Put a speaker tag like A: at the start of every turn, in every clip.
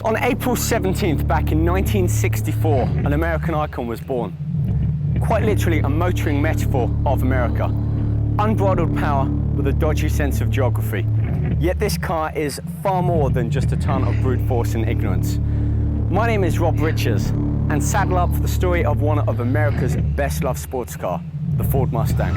A: On April 17th, back in 1964, an American icon was born. Quite literally a motoring metaphor of America. Unbridled power with a dodgy sense of geography. Yet this car is far more than just a ton of brute force and ignorance. My name is Rob Richards, and saddle up for the story of one of America's best-loved sports car, the Ford Mustang.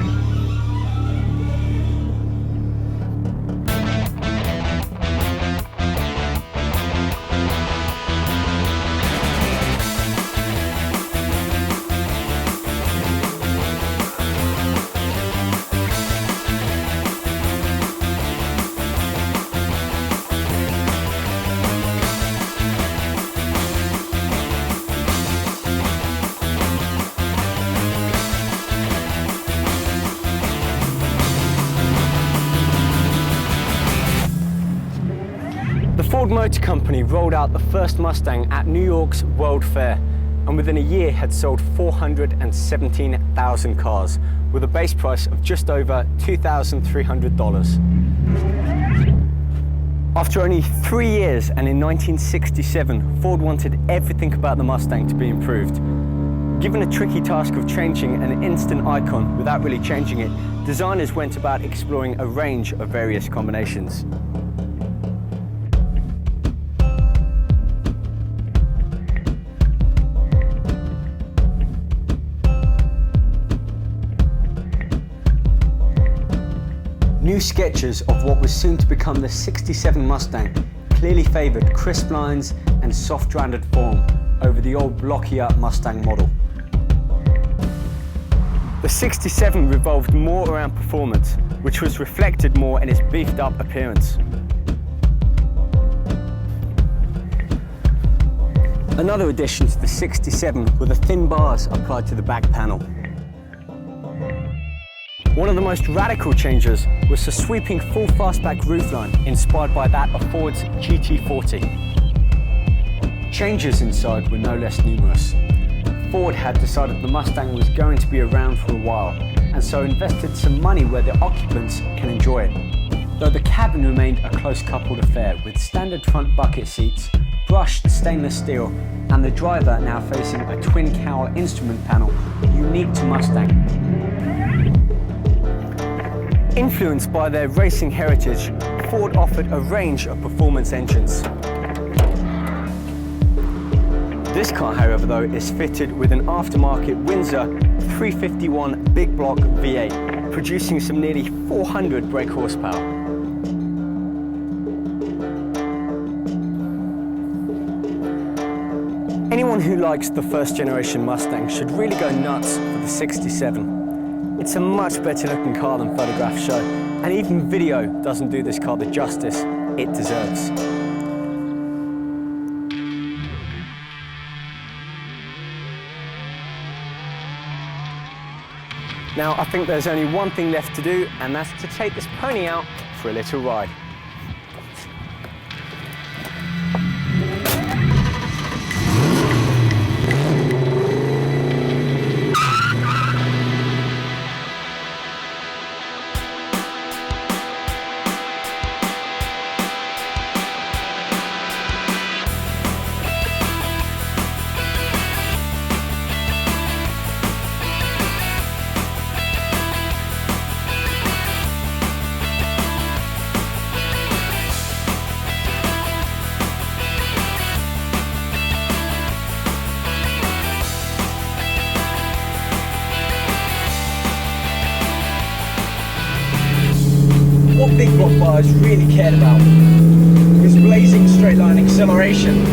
A: The Ford Motor Company rolled out the first Mustang at New York's World Fair, and within a year had sold 417,000 cars, with a base price of just over $2,300. After only 3 years, and in 1967, Ford wanted everything about the Mustang to be improved. Given a tricky task of changing an instant icon without really changing it, designers went about exploring a range of various combinations. New sketches of what was soon to become the '67 Mustang clearly favoured crisp lines and soft rounded form over the old blockier Mustang model. The '67 revolved more around performance, which was reflected more in its beefed up appearance. Another addition to the '67 were the thin bars applied to the back panel. One of the most radical changes was the sweeping full fastback roofline, inspired by that of Ford's GT40. Changes inside were no less numerous. Ford had decided the Mustang was going to be around for a while, and so invested some money where the occupants can enjoy it. Though the cabin remained a close coupled affair, with standard front bucket seats, brushed stainless steel, and the driver now facing a twin cowl instrument panel unique to Mustang. Influenced by their racing heritage, Ford offered a range of performance engines. This car, however, though, is fitted with an aftermarket Windsor 351 big block V8, producing some nearly 400 brake horsepower. Anyone who likes the first generation Mustang should really go nuts for the '67. It's a much better looking car than photographs show, and even video doesn't do this car the justice it deserves. Now, I think there's only one thing left to do, and that's to take this pony out for a little ride. What big block bars really cared about was blazing straight line acceleration.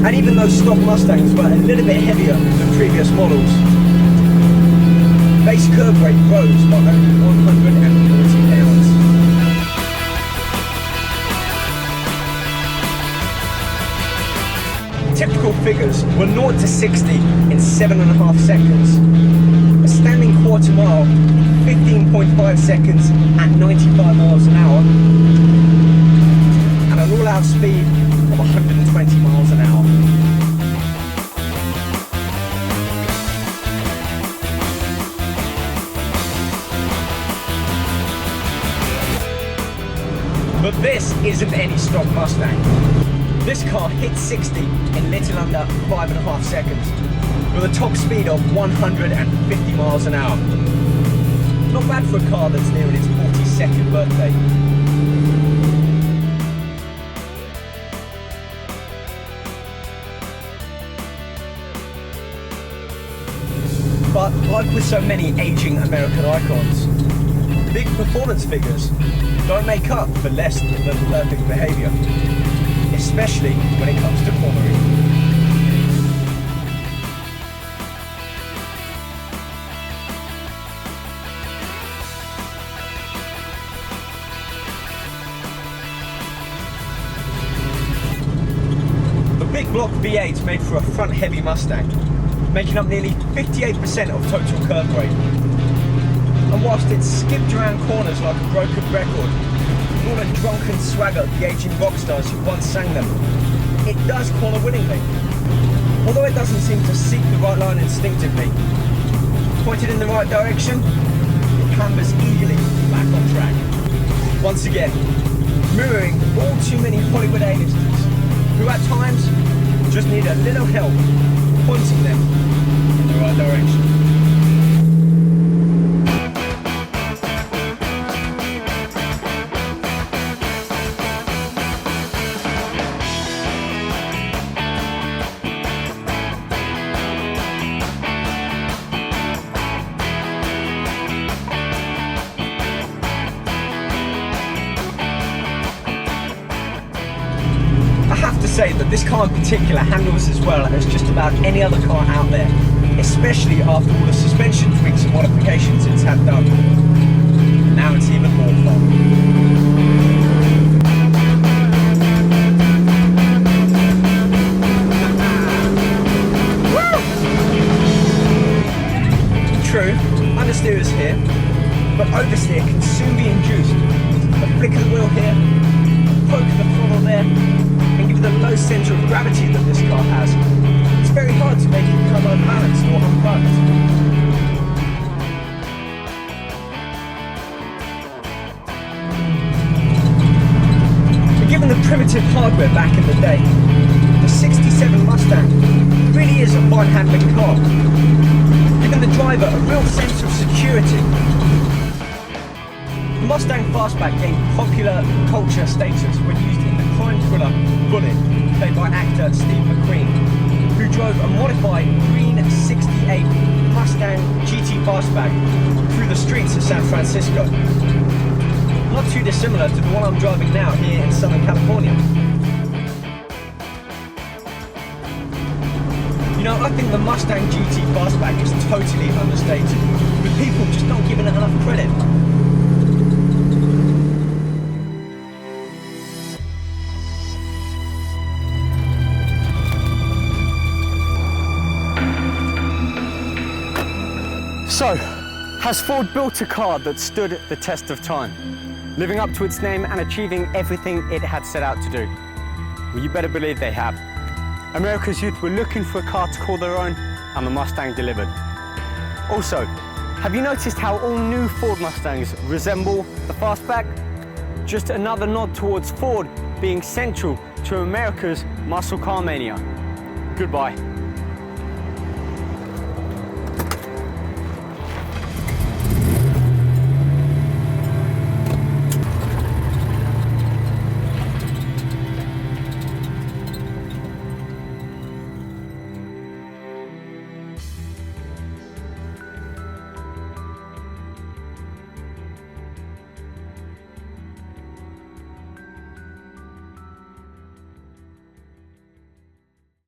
A: And even though stock Mustangs were a little bit heavier than previous models, base curb weight rose by only 140 pounds. Typical figures were 0 to 60 in 7.5 seconds. A standing quarter mile in 15.5 seconds at 95 miles an hour, and an all-out speed of 120 miles an hour. But this isn't any stock Mustang. This car hit 60 in little under 5.5 seconds with a top speed of 150 miles an hour. Not bad for a car that's nearing its 42nd birthday. But like with so many aging American icons, big performance figures don't make up for less than perfect behaviour, especially when it comes to cornering. The big block V8 made for a front-heavy Mustang, making up nearly 58% of total curb rate. And whilst it skipped around corners like a broken record, with all the drunken swagger of the aging rock stars who once sang them, it does corner willingly. Although it doesn't seem to seek the right line instinctively. Pointed in the right direction, it clambers eagerly back on track. Once again, mirroring all too many Hollywood A-listers, who at times just need a little help pointing them in the right direction. I have to say that this car in particular handles as well as just about any other car out there, especially after all the suspension tweaks and modifications it's had done. Now it's even more fun. True, understeer is here, but oversteer can soon be induced. A flick of the wheel here, a poke of the throttle there, and given the low centre of gravity that this car has, it's very hard to make it become unbalanced or unbucked. But given the primitive hardware back in the day, the 67 Mustang really is a fine handling car, giving the driver a real sense of security. The Mustang Fastback gained popular culture status when used in the crime thriller Bullitt, played by actor Steve Mcqueen, who drove a modified green '68 Mustang GT Fastback through the streets of San Francisco. Not too dissimilar to the one I'm driving now here in Southern California. You know, I think the Mustang GT Fastback is totally understated, but people just don't give it enough credit. So, has Ford built a car that stood the test of time, living up to its name and achieving everything it had set out to do? Well, you better believe they have. America's youth were looking for a car to call their own, and the Mustang delivered. Also, have you noticed how all new Ford Mustangs resemble the Fastback? Just another nod towards Ford being central to America's muscle car mania. Goodbye.